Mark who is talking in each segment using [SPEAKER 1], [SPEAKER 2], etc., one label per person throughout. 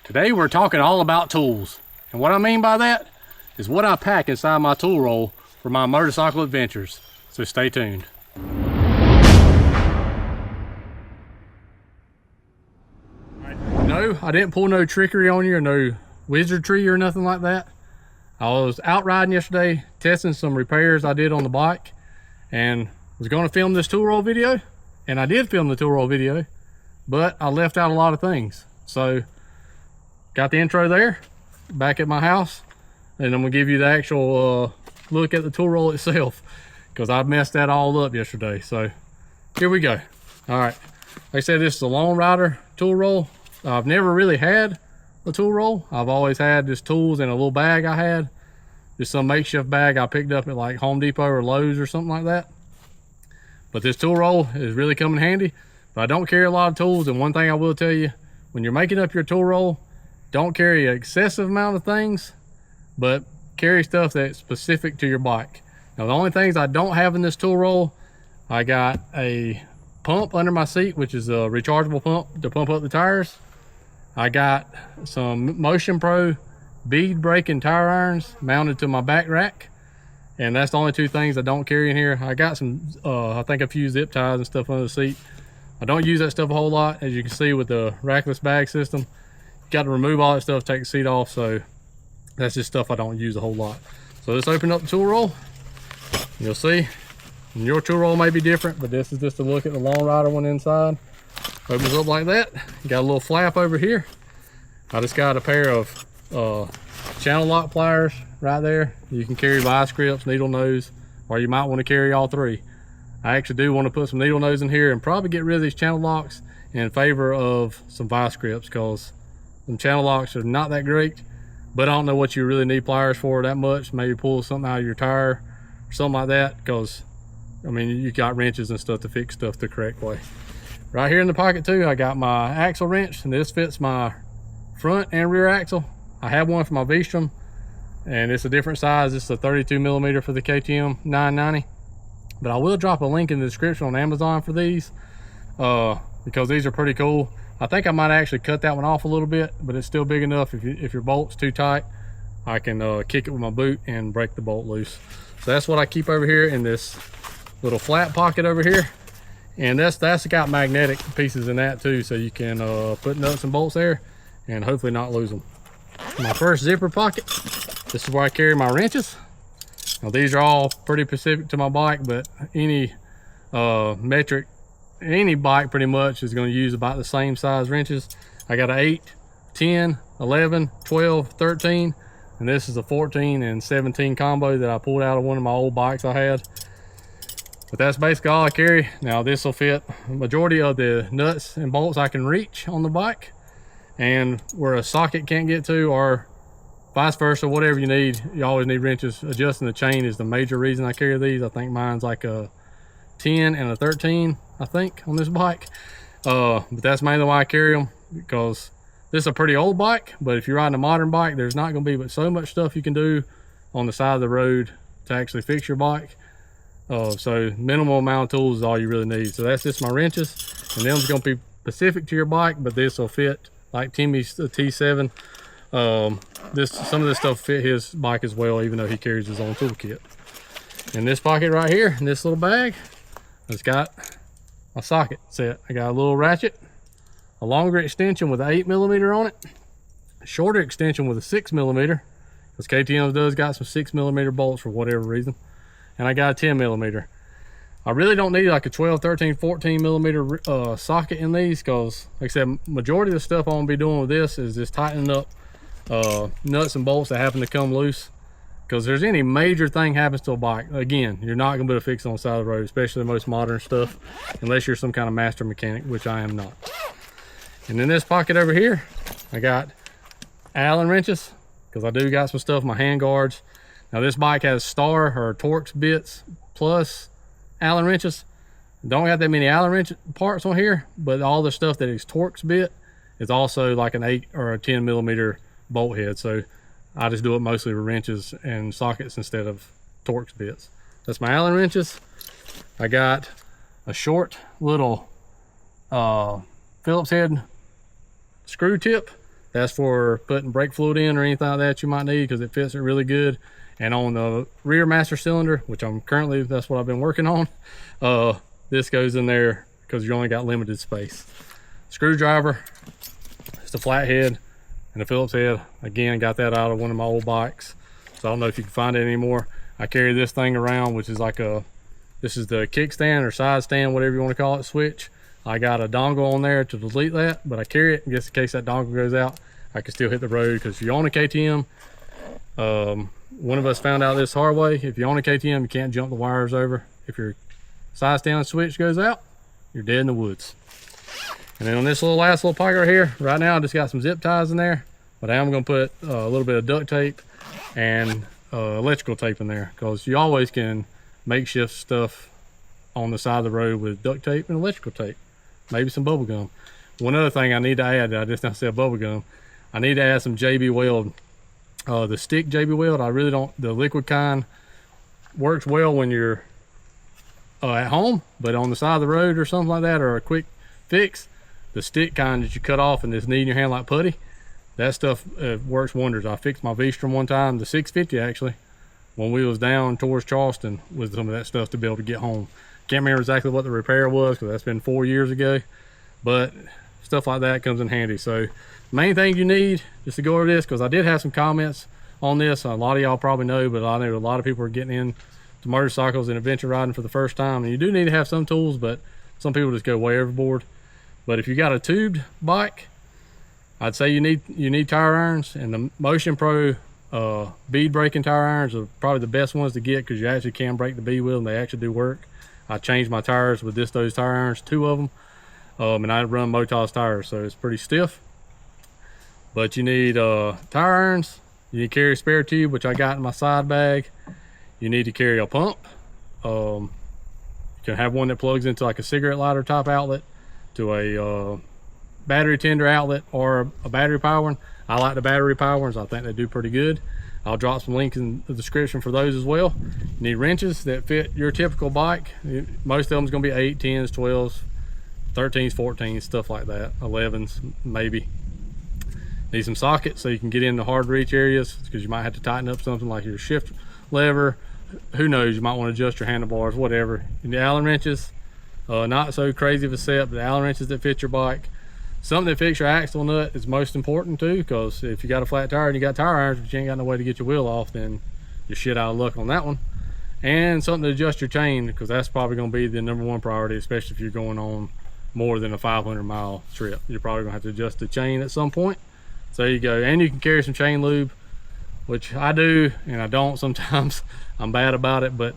[SPEAKER 1] Today we're talking all about tools. And what I mean by that is what I pack inside my tool roll for my motorcycle adventures. So stay tuned. No, I didn't pull no trickery on you or no wizardry or nothing like that. I was out riding yesterday, testing some repairs I did on the bike, and was going to film this tool roll video, and I did film the tool roll video, but I left out a lot of things. So got the intro there, back at my house, and I'm gonna give you the actual look at the tool roll itself, because I messed that all up yesterday. So here we go. All right, like I said, this is a Lone Rider tool roll. I've never really had a tool roll. I've always had just tools in a little bag I had. Just some makeshift bag I picked up at like Home Depot or Lowe's or something like that. But this tool roll is really coming handy. But I don't carry a lot of tools, and one thing I will tell you, when you're making up your tool roll, don't carry an excessive amount of things, but carry stuff that's specific to your bike. Now the only things I don't have in this tool roll, I got a pump under my seat, which is a rechargeable pump to pump up the tires. I got some Motion Pro bead breaking tire irons mounted to my back rack, and that's the only two things I don't carry in here. I got some I think a few zip ties and stuff under the seat. I don't use that stuff a whole lot, as you can see with the rackless bag system. You got to remove all that stuff, take the seat off, so that's just stuff I don't use a whole lot. So let's open up the tool roll. You'll see, and your tool roll may be different, but this is just a look at the Lone Rider one inside. Opens up like that. You got a little flap over here. I just got a pair of channel lock pliers right there. You can carry vice grips, needle nose, or you might want to carry all three. I actually do want to put some needle nose in here and probably get rid of these channel locks in favor of some vice grips, because some channel locks are not that great, but I don't know what you really need pliers for that much. Maybe pull something out of your tire or something like that, because I mean, you got wrenches and stuff to fix stuff the correct way. Right here in the pocket too, I got my axle wrench, and this fits my front and rear axle. I have one for my V-strom, and it's a different size. It's a 32 millimeter for the KTM 990, but I will drop a link in the description on Amazon for these, because these are pretty cool. I think I might actually cut that one off a little bit, but it's still big enough. If your bolt's too tight, I can kick it with my boot and break the bolt loose. So that's what I keep over here in this little flat pocket over here. And that's got magnetic pieces in that too, so you can put nuts and bolts there and hopefully not lose them. My first zipper pocket, this is where I carry my wrenches. Now these are all pretty specific to my bike, but any any bike pretty much is going to use about the same size wrenches. I got an 8, 10, 11, 12, 13, and this is a 14 and 17 combo that I pulled out of one of my old bikes I had. But that's basically all I carry. Now this will fit the majority of the nuts and bolts I can reach on the bike, and where a socket can't get to, or vice versa, whatever you need, you always need wrenches. Adjusting the chain is the major reason I carry these. I think mine's like a 10 and a 13, I think, on this bike. But that's mainly why I carry them, because this is a pretty old bike, but if you're riding a modern bike, there's not going to be but so much stuff you can do on the side of the road to actually fix your bike. So minimal amount of tools is all you really need. So that's just my wrenches, and them's going to be specific to your bike, but this will fit like Timmy's T7. Some of this stuff fit his bike as well, even though he carries his own toolkit. In this pocket right here, in this little bag, it's got a socket set. I got a little ratchet, a longer extension with an 8 millimeter on it, a shorter extension with a 6 millimeter, because KTM does got some 6 millimeter bolts for whatever reason, and I got a 10 millimeter. I really don't need like a 12, 13, 14 millimeter socket in these, because like I said, majority of the stuff I'm gonna be doing with this is just tightening up nuts and bolts that happen to come loose. Because there's any major thing happens to a bike, again, you're not gonna be able to fix it on the side of the road, especially the most modern stuff, unless you're some kind of master mechanic, which I am not. And in this pocket over here, I got Allen wrenches, because I do got some stuff, my hand guards. Now this bike has Star or Torx bits plus Allen wrenches. Don't have that many Allen wrench parts on here, but all the stuff that is Torx bit is also like an 8 or a 10 millimeter bolt head. So I just do it mostly with wrenches and sockets instead of Torx bits. That's my Allen wrenches. I got a short little Phillips head screw tip That's for putting brake fluid in or anything like that you might need, because it fits it really good. And on the rear master cylinder, which that's what I've been working on, this goes in there because you only got limited space. Screwdriver, just a flathead and a Phillips head. Again, got that out of one of my old bikes, so I don't know if you can find it anymore. I carry this thing around, which is like this is the kickstand or side stand, whatever you want to call it, switch. I got a dongle on there to delete that, but I carry it just in case that dongle goes out. I can still hit the road, because if you own a KTM, one of us found out this hard way. If you own a KTM, you can't jump the wires over. If your side stand switch goes out, you're dead in the woods. And then on this last little pike right here, right now I just got some zip ties in there, but I am going to put a little bit of duct tape and electrical tape in there, because you always can makeshift stuff on the side of the road with duct tape and electrical tape, maybe some bubble gum. One other thing I need to add, I just now said bubble gum, I need to add some JB Weld. The stick JB Weld, I really don't, the liquid kind works well when you're at home, but on the side of the road or something like that, or a quick fix, the stick kind that you cut off and just need in your hand like putty, that stuff works wonders. I fixed my V-Strom one time, the 650 actually, when we was down towards Charleston with some of that stuff to be able to get home. Can't remember exactly what the repair was, because that's been 4 years ago, but stuff like that comes in handy. So main thing you need, just to go over this, because I did have some comments on this, a lot of y'all probably know, but I know a lot of people are getting into motorcycles and adventure riding for the first time, and you do need to have some tools, but some people just go way overboard. But if you got a tubed bike, I'd say you need tire irons, and the Motion Pro bead braking tire irons are probably the best ones to get, because you actually can break the bead wheel and they actually do work. I changed my tires with those tire irons, 2 of them, and I run Motos tires, so it's pretty stiff. But you need tire irons, you need to carry a spare tube, which I got in my side bag. You need to carry a pump. You can have one that plugs into like a cigarette lighter type outlet, to a battery tender outlet, or a battery power one. I like the battery power ones, I think they do pretty good. I'll drop some links in the description for those as well. You need wrenches that fit your typical bike. Most of them is going to be 8, 10s, 12s, 13s, 14s, stuff like that, 11s maybe. Need some sockets so you can get in the hard reach areas, because you might have to tighten up something like your shift lever. Who knows, you might want to adjust your handlebars, whatever. You need Allen wrenches, not so crazy of a set, but Allen wrenches that fit your bike. Something that fits your axle nut is most important too, because if you got a flat tire and you got tire irons but you ain't got no way to get your wheel off, then you're shit out of luck on that one. And something to adjust your chain, because that's probably going to be the #1 priority, especially if you're going on more than a 500-mile trip. You're probably going to have to adjust the chain at some point. So there you go. And you can carry some chain lube, which I do and I don't sometimes. I'm bad about it, but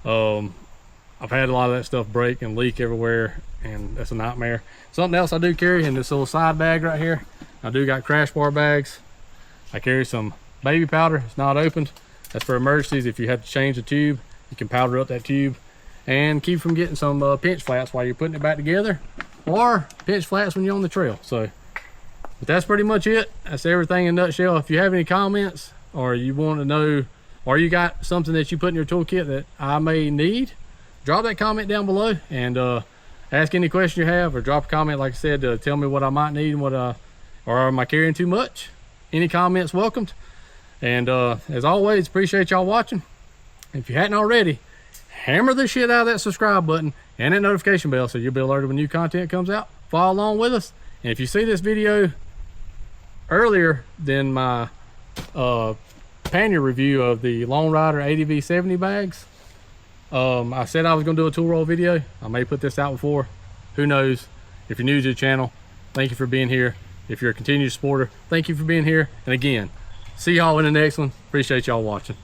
[SPEAKER 1] I've had a lot of that stuff break and leak everywhere, and that's a nightmare. Something else I do carry in this little side bag right here, I do got crash bar bags. I carry some baby powder. It's not opened. That's for emergencies. If you have to change the tube, you can powder up that tube and keep from getting some pinch flats while you're putting it back together, or pinch flats when you're on the trail. So, but that's pretty much it. That's everything in a nutshell. If you have any comments, or you want to know, or you got something that you put in your toolkit that I may need, drop that comment down below, and ask any question you have, or drop a comment, like I said, to tell me what I might need and or am I carrying too much. Any comments welcomed. And as always, appreciate y'all watching. If you hadn't already, hammer the shit out of that subscribe button and that notification bell so you'll be alerted when new content comes out. Follow along with us. And if you see this video earlier than my pannier review of the Lone Rider ADV 70 bags, I said I was going to do a tool roll video. I may put this out before, who knows. If you're new to the channel, thank you for being here. If you're a continued supporter, thank you for being here. And again, see y'all in the next one. Appreciate y'all watching.